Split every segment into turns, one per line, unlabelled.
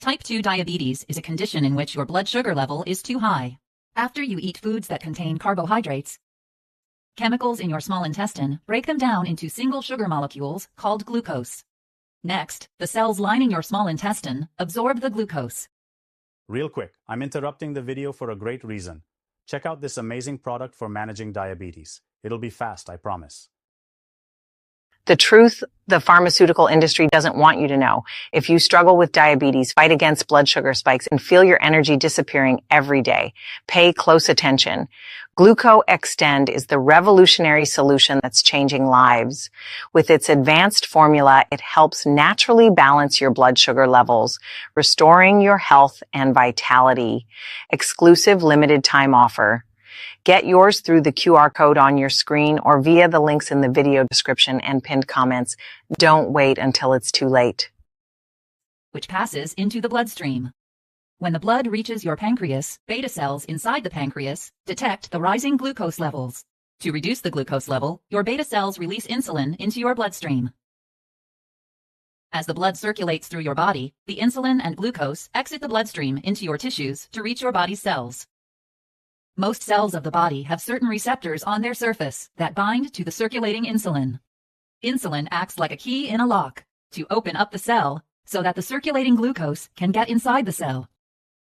Type 2 diabetes is a condition in which your blood sugar level is too high. After you eat foods that contain carbohydrates, chemicals in your small intestine break them down into single sugar molecules called glucose. Next, the cells lining your small intestine absorb the glucose.
Real quick, I'm interrupting the video for a great reason. Check out this amazing product for managing diabetes. It'll be fast, I promise.
The truth the pharmaceutical industry doesn't want you to know. If you struggle with diabetes, fight against blood sugar spikes, and feel your energy disappearing every day, pay close attention. GlucoExtend is the revolutionary solution that's changing lives. With its advanced formula, it helps naturally balance your blood sugar levels, restoring your health and vitality. Exclusive limited time offer. Get yours through the QR code on your screen or via the links in the video description and pinned comments. Don't wait until it's too late.
Which passes into the bloodstream. When the blood reaches your pancreas, beta cells inside the pancreas detect the rising glucose levels. To reduce the glucose level, your beta cells release insulin into your bloodstream. As the blood circulates through your body, the insulin and glucose exit the bloodstream into your tissues to reach your body's cells. Most cells of the body have certain receptors on their surface that bind to the circulating insulin. Insulin acts like a key in a lock to open up the cell so that the circulating glucose can get inside the cell.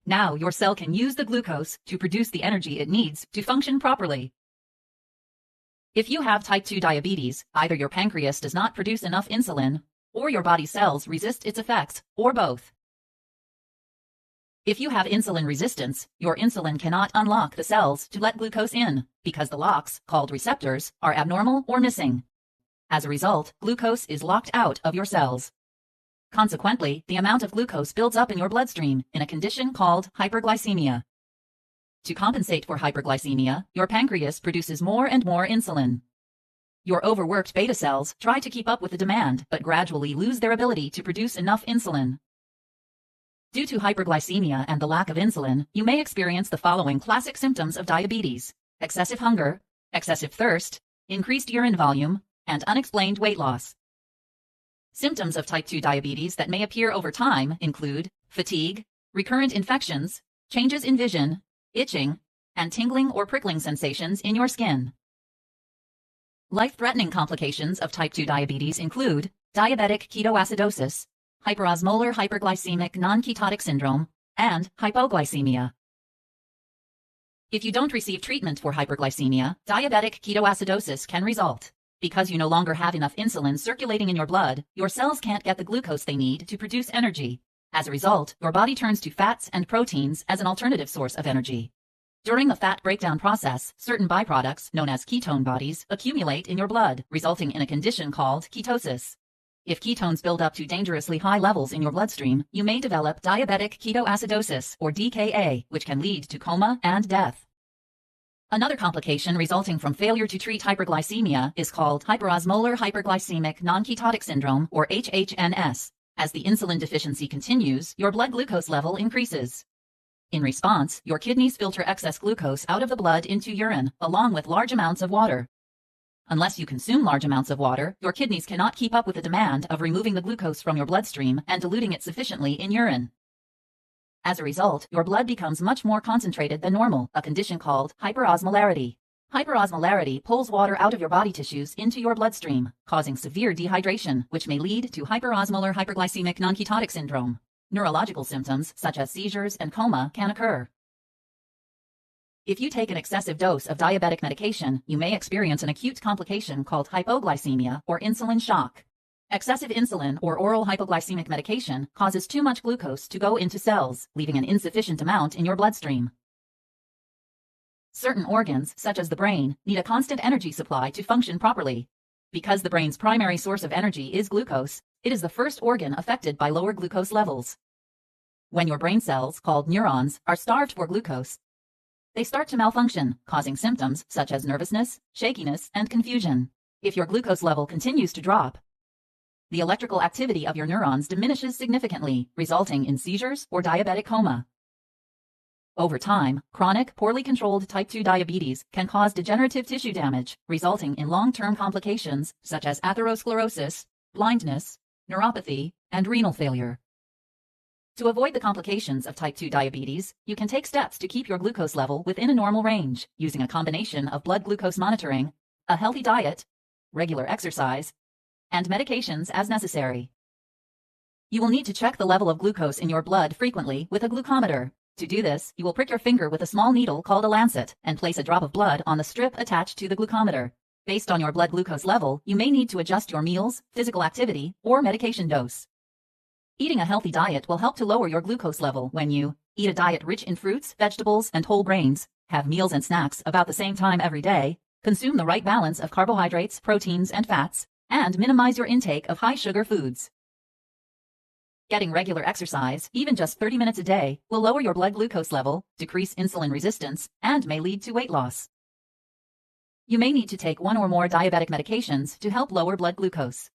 Now your cell can use the glucose to produce the energy it needs to function properly. If you have type 2 diabetes, either your pancreas does not produce enough insulin, or your body cells resist its effects, or both. If you have insulin resistance, your insulin cannot unlock the cells to let glucose in, because the locks, called receptors, are abnormal or missing. As a result, glucose is locked out of your cells. Consequently, the amount of glucose builds up in your bloodstream in a condition called hyperglycemia. To compensate for hyperglycemia, your pancreas produces more and more insulin. Your overworked beta cells try to keep up with the demand but gradually lose their ability to produce enough insulin. Due to hyperglycemia and the lack of insulin, you may experience the following classic symptoms of diabetes: excessive hunger, excessive thirst, increased urine volume, and unexplained weight loss. Symptoms of type 2 diabetes that may appear over time include fatigue, recurrent infections, changes in vision, itching, and tingling or prickling sensations in your skin. Life-threatening complications of type 2 diabetes include diabetic ketoacidosis, hyperosmolar hyperglycemic non-ketotic syndrome, and hypoglycemia. If you don't receive treatment for hyperglycemia, diabetic ketoacidosis can result. Because you no longer have enough insulin circulating in your blood, your cells can't get the glucose they need to produce energy. As a result, your body turns to fats and proteins as an alternative source of energy. During the fat breakdown process, certain byproducts, known as ketone bodies, accumulate in your blood, resulting in a condition called ketosis. If ketones build up to dangerously high levels in your bloodstream, you may develop diabetic ketoacidosis, or DKA, which can lead to coma and death. Another complication resulting from failure to treat hyperglycemia is called hyperosmolar hyperglycemic non-ketotic syndrome, or HHNS. As the insulin deficiency continues, your blood glucose level increases. In response, your kidneys filter excess glucose out of the blood into urine, along with large amounts of water. Unless you consume large amounts of water, your kidneys cannot keep up with the demand of removing the glucose from your bloodstream and diluting it sufficiently in urine. As a result, your blood becomes much more concentrated than normal, a condition called hyperosmolarity. Hyperosmolarity pulls water out of your body tissues into your bloodstream, causing severe dehydration, which may lead to hyperosmolar hyperglycemic non-ketotic syndrome. Neurological symptoms, such as seizures and coma, can occur. If you take an excessive dose of diabetic medication, you may experience an acute complication called hypoglycemia or insulin shock. Excessive insulin or oral hypoglycemic medication causes too much glucose to go into cells, leaving an insufficient amount in your bloodstream. Certain organs, such as the brain, need a constant energy supply to function properly. Because the brain's primary source of energy is glucose, it is the first organ affected by lower glucose levels. When your brain cells, called neurons, are starved for glucose, they start to malfunction, causing symptoms such as nervousness, shakiness, and confusion. If your glucose level continues to drop, the electrical activity of your neurons diminishes significantly, resulting in seizures or diabetic coma. Over time, chronic, poorly controlled type 2 diabetes can cause degenerative tissue damage, resulting in long-term complications such as atherosclerosis, blindness, neuropathy, and renal failure. To avoid the complications of type 2 diabetes, you can take steps to keep your glucose level within a normal range using a combination of blood glucose monitoring, a healthy diet, regular exercise, and medications as necessary. You will need to check the level of glucose in your blood frequently with a glucometer. To do this, you will prick your finger with a small needle called a lancet and place a drop of blood on the strip attached to the glucometer. Based on your blood glucose level, you may need to adjust your meals, physical activity, or medication dose. Eating a healthy diet will help to lower your glucose level when you eat a diet rich in fruits, vegetables, and whole grains, have meals and snacks about the same time every day, consume the right balance of carbohydrates, proteins, and fats, and minimize your intake of high-sugar foods. Getting regular exercise, even just 30 minutes a day, will lower your blood glucose level, decrease insulin resistance, and may lead to weight loss. You may need to take one or more diabetic medications to help lower blood glucose.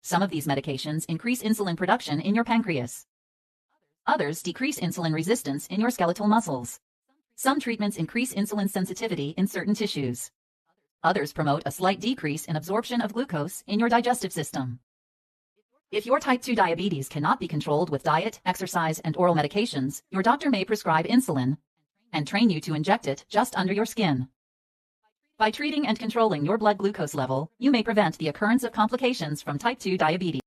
Some of these medications increase insulin production in your pancreas. Others decrease insulin resistance in your skeletal muscles. Some treatments increase insulin sensitivity in certain tissues. Others promote a slight decrease in absorption of glucose in your digestive system. If your type 2 diabetes cannot be controlled with diet, exercise, and oral medications, your doctor may prescribe insulin and train you to inject it just under your skin. By treating and controlling your blood glucose level, you may prevent the occurrence of complications from type 2 diabetes.